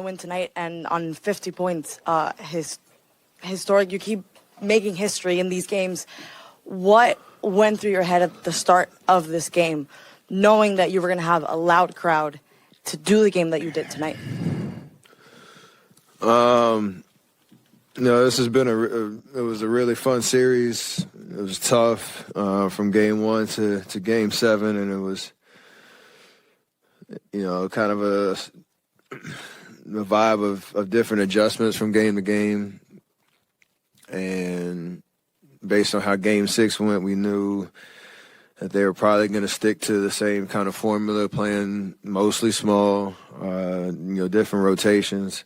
win tonight, and on 50 points, historic. You keep making history in these games. What went through your head at the start of this game, knowing that you were going to have a loud crowd to do the game that you did tonight? This has been it was a really fun series. It was tough from game 1 to game 7, and it was, kind of a vibe of different adjustments from game to game. And based on how game 6 went, we knew that they were probably going to stick to the same kind of formula, playing mostly small, different rotations.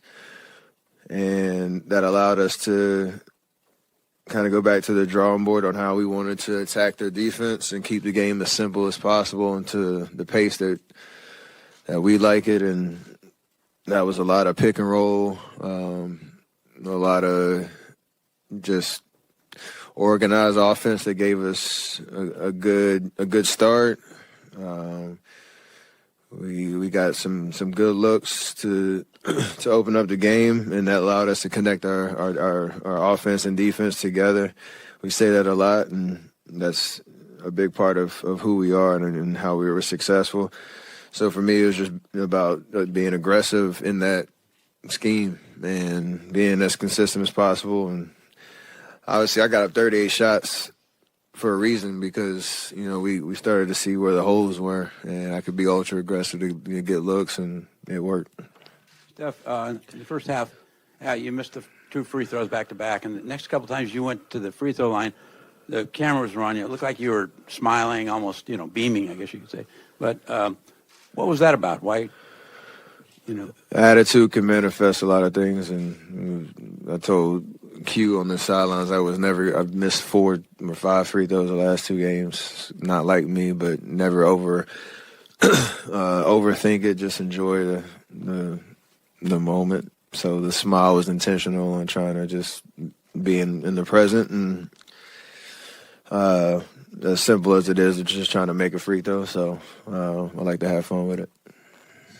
And that allowed us to kind of go back to the drawing board on how we wanted to attack their defense and keep the game as simple as possible and to the pace that we like it. And that was a lot of pick and roll, a lot of just organized offense that gave us a good start. We got some good looks to open up the game, and that allowed us to connect our offense and defense together. We say that a lot, and that's a big part of who we are and how we were successful. So for me, it was just about being aggressive in that scheme and being as consistent as possible. And obviously, I got up 38 shots for a reason, because we started to see where the holes were, and I could be ultra aggressive to get looks, and it worked. Steph, in the first half, you missed the 2 free throws back to back, and the next couple times you went to the free throw line, the cameras were on you. It looked like you were smiling, almost beaming, I guess you could say. But what was that about? Why? Attitude can manifest a lot of things, and I told Q on the sidelines I've missed 4 or 5 free throws the last 2 games. Not like me, but never overthink it. Just enjoy the moment. So the smile was intentional and trying to just be in the present, and as simple as it is, it's just trying to make a free throw. So I like to have fun with it.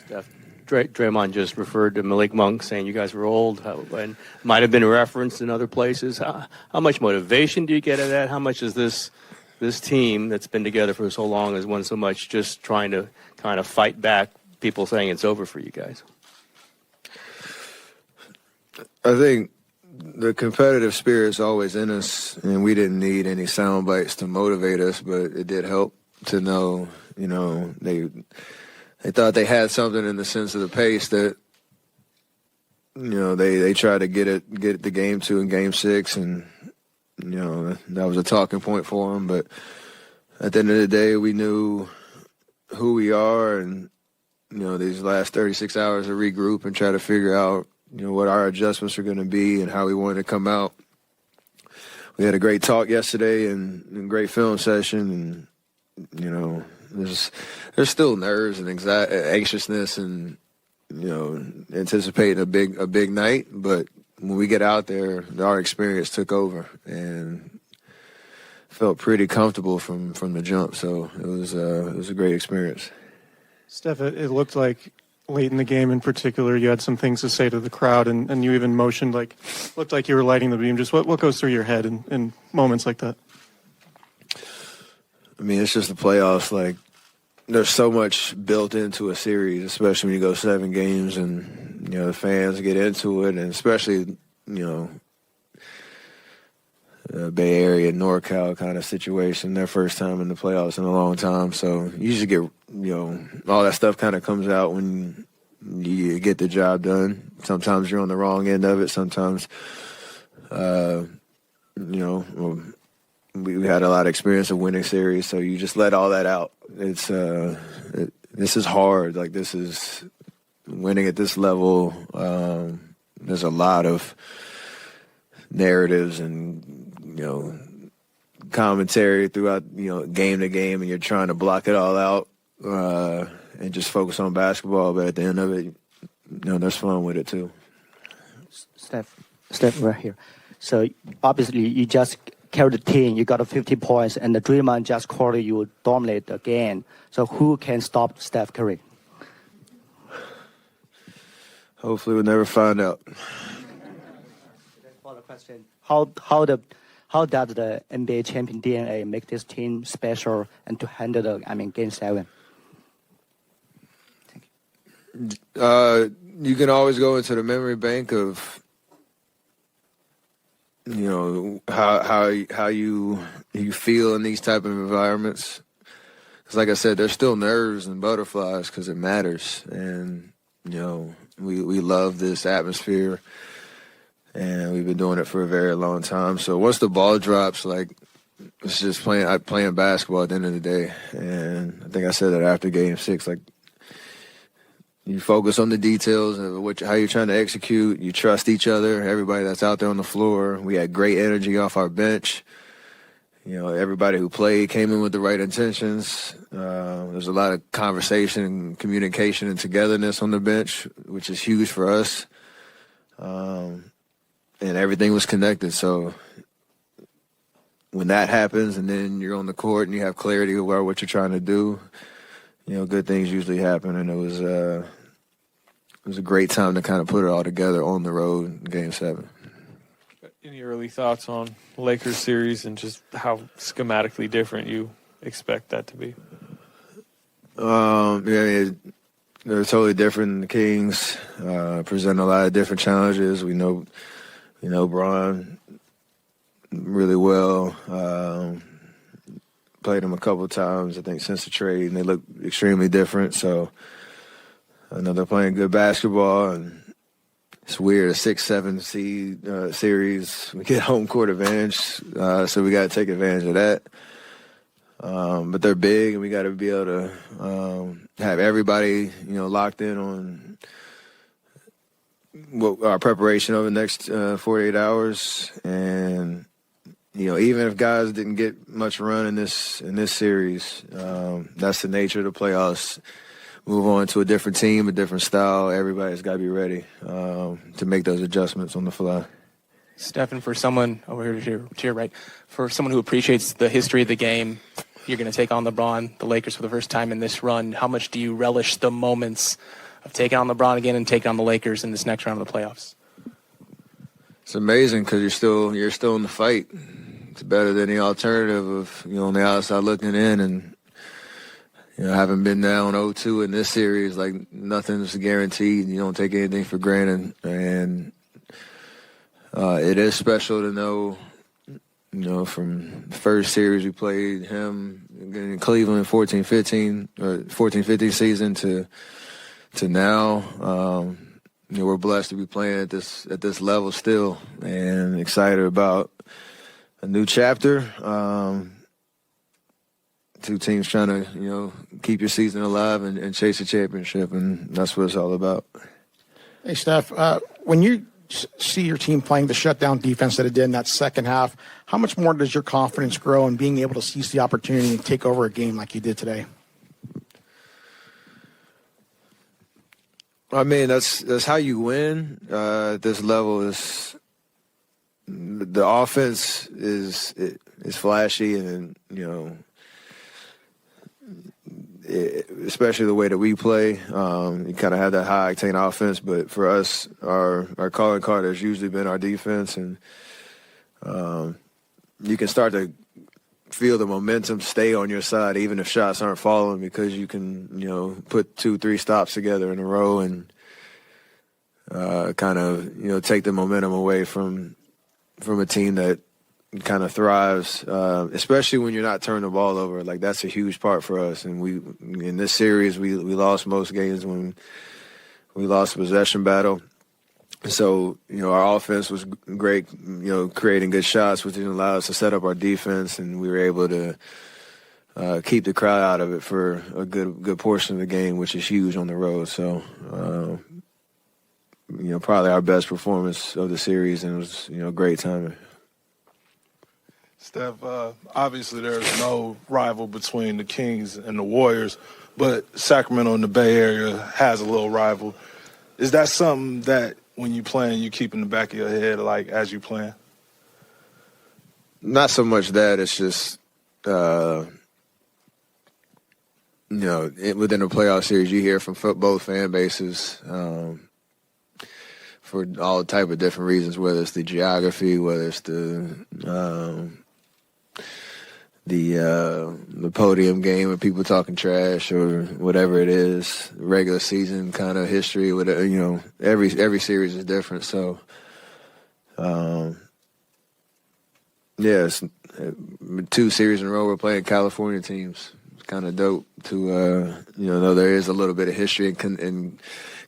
Steph, Draymond just referred to Malik Monk, saying you guys were old, and might have been referenced in other places. How much motivation do you get out of that? How much is this team that's been together for so long has won so much, just trying to kind of fight back people saying it's over for you guys? I think the competitive spirit's always in us, and we didn't need any sound bites to motivate us, but it did help to know, they thought they had something in the sense of the pace that, they tried to get the game to in game 6, and, that was a talking point for them. But at the end of the day, we knew who we are, and, these last 36 hours to regroup and try to figure out, what our adjustments are going to be and how we wanted to come out. We had a great talk yesterday and great film session, and, there's still nerves and anxiousness and, anticipating a big night. But when we get out there, our experience took over and felt pretty comfortable from the jump. So it was a great experience. Steph, it looked like late in the game in particular, you had some things to say to the crowd, and you even motioned looked like you were lighting the beam. Just what goes through your head in moments like that? I mean, it's just the playoffs. Like, there's so much built into a series, especially when you go 7 games and, the fans get into it, and especially, Bay Area, NorCal kind of situation, their first time in the playoffs in a long time. So you just get, all that stuff kind of comes out when you get the job done. Sometimes you're on the wrong end of it. Sometimes, we had a lot of experience of winning series, so you just let all that out. It's this is hard. Like, this is winning at this level. There's a lot of narratives and commentary throughout game to game, and you're trying to block it all out and just focus on basketball. But at the end of it, there's fun with it too. Steph, right here. So obviously you just carried the team. You got 50 points, and the Draymond just called you dominate again. So who can stop Steph Curry? Hopefully we'll never find out. For the question, how does the NBA champion DNA make this team special and to handle Game 7? You can always go into the memory bank of, how you feel in these type of environments. Because like I said, there's still nerves and butterflies because it matters. And, we love this atmosphere. And we've been doing it for a very long time. So once the ball drops, it's just playing basketball at the end of the day. And I think I said that after Game 6, you focus on the details of how you're trying to execute. You trust each other, everybody that's out there on the floor. We had great energy off our bench. Everybody who played came in with the right intentions. There's a lot of conversation and communication and togetherness on the bench, which is huge for us. And everything was connected. So when that happens and then you're on the court and you have clarity about what you're trying to do, good things usually happen. And it was a great time to kind of put it all together on the road in Game 7. Any early thoughts on Lakers series and just how schematically different you expect that to be? They're totally different than the Kings. Present a lot of different challenges. We know Bron really well. Played him a couple of times, I think, since the trade, and they look extremely different. So I know they're playing good basketball, and it's weird, a 6-7 seed series. We get home court advantage, so we got to take advantage of that. But they're big, and we got to be able to have everybody, locked in on our preparation over the next 48 hours. And even if guys didn't get much run in this series, that's the nature of the playoffs. Move on to a different team, a different style. Everybody's got to be ready to make those adjustments on the fly. Stephen, for someone over here to your right, for someone who appreciates the history of the game, you're going to take on LeBron, the Lakers, for the first time in this run. How much do you relish the moments of taking on LeBron again and taking on the Lakers in this next round of the playoffs? It's amazing because you're still in the fight. It's better than the alternative of on the outside looking in and. Having been down 0-2 in this series, nothing's guaranteed. You don't take anything for granted. And it is special to know, from the first series we played him in Cleveland 14-15 or 14-15 season to now. We're blessed to be playing at this level still and excited about a new chapter. Two teams trying to, keep your season alive and chase a championship, and that's what it's all about. Hey, Steph, when you see your team playing the shutdown defense that it did in that second half, how much more does your confidence grow in being able to seize the opportunity and take over a game like you did today? I mean, that's how you win at this level. Is the offense is flashy and especially the way that we play. You kind of have that high octane offense, but for us, our calling card has usually been our defense, and you can start to feel the momentum stay on your side, even if shots aren't falling, because you can, put 2-3 stops together in a row and kind of, take the momentum away from a team that kind of thrives, especially when you're not turning the ball over. That's a huge part for us. And in this series, we lost most games when we lost the possession battle. So, our offense was great, creating good shots, which didn't allow us to set up our defense, and we were able to keep the crowd out of it for a good portion of the game, which is huge on the road. So, probably our best performance of the series, and it was, great timing. Steph, obviously there's no rival between the Kings and the Warriors, but Sacramento in the Bay Area has a little rival. Is that something that when you playing, you keep in the back of your head, as you playing? Not so much that. It's just, within the playoff series, you hear from both fan bases. for all type of different reasons, whether it's the geography, whether it's the podium game with people talking trash or whatever it is, regular season kind of history. Every series is different. So, it's 2 series in a row we're playing California teams. It's kind of dope to know there is a little bit of history and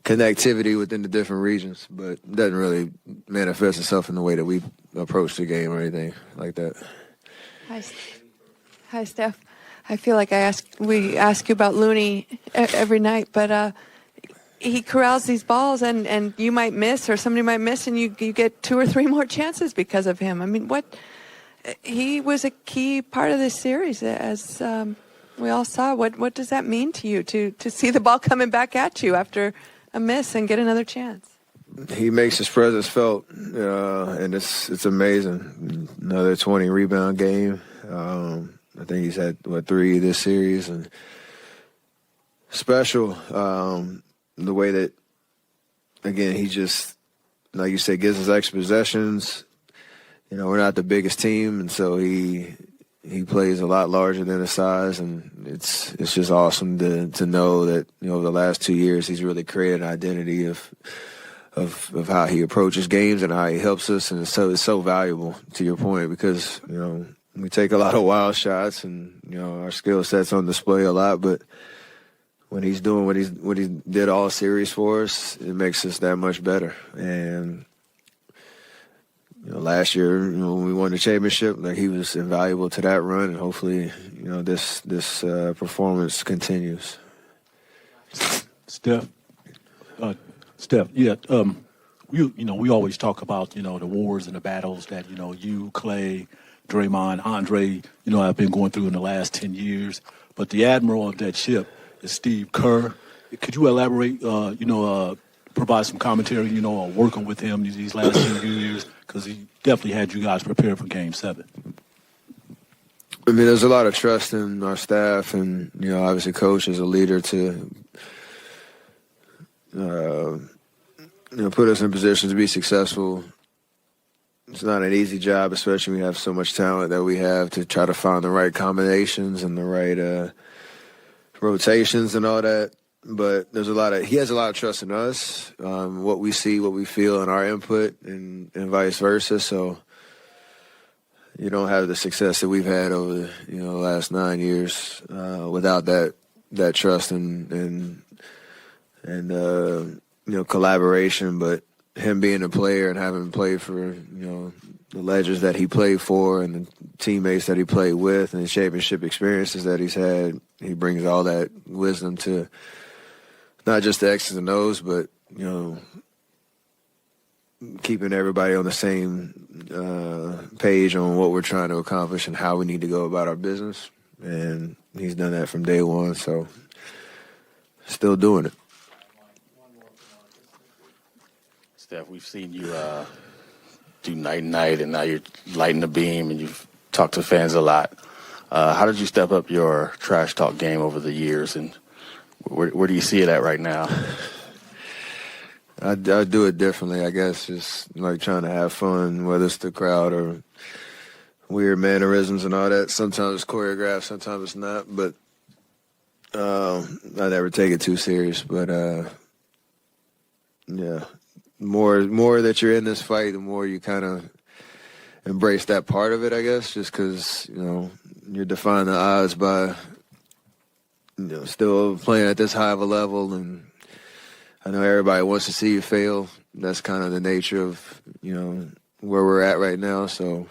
connectivity within the different regions, but it doesn't really manifest itself in the way that we approach the game or anything like that. Hi, Steph. I feel like we ask you about Looney every night, but he corrals these balls, and you might miss, or somebody might miss, and you get 2 or 3 more chances because of him. I mean, he was a key part of this series, as we all saw. What does that mean to you to see the ball coming back at you after a miss and get another chance? He makes his presence felt, and it's amazing. Another 20 rebound game. I think he's had 3 this series, and special the way that, again, he just, like you said, gives us extra possessions. We're not the biggest team, and so he plays a lot larger than his size, and it's just awesome to know that over the last 2 years he's really created an identity of how he approaches games and how he helps us, and it's so valuable, to your point, because we take a lot of wild shots, and our skill set's on display a lot. But when he's doing what he did all series for us, it makes us that much better. And last year, when we won the championship, he was invaluable to that run, and hopefully, this performance continues. Steph, yeah. We always talk about the wars and the battles that you, Clay, Draymond, Andre, have been going through in the last 10 years. But the admiral of that ship is Steve Kerr. Could you elaborate, provide some commentary, on working with him these last few years? Because he definitely had you guys prepared for Game 7. I mean, there's a lot of trust in our staff, and, obviously Coach is a leader to, put us in positions to be successful. It's not an easy job, especially when we have so much talent that we have, to try to find the right combinations and the right rotations and all that. But he has a lot of trust in us, what we see, what we feel, and our input, and vice versa. So you don't have the success that we've had over the last 9 years without that trust and collaboration. But him being a player and having played for the legends that he played for and the teammates that he played with and the championship experiences that he's had, he brings all that wisdom to not just the X's and O's, but keeping everybody on the same page on what we're trying to accomplish and how we need to go about our business. And he's done that from day one, so still doing it. Steph, we've seen you do night and night, and now you're lighting the beam, and you've talked to fans a lot. How did you step up your trash talk game over the years, and where do you see it at right now? I do it differently, I guess, just like trying to have fun, whether it's the crowd or weird mannerisms and all that. Sometimes it's choreographed, sometimes it's not, but I never take it too serious. But, yeah. More that you're in this fight, the more you kind of embrace that part of it, I guess, just because, you're defying the odds by, still playing at this high of a level. And I know everybody wants to see you fail. That's kind of the nature of, where we're at right now. So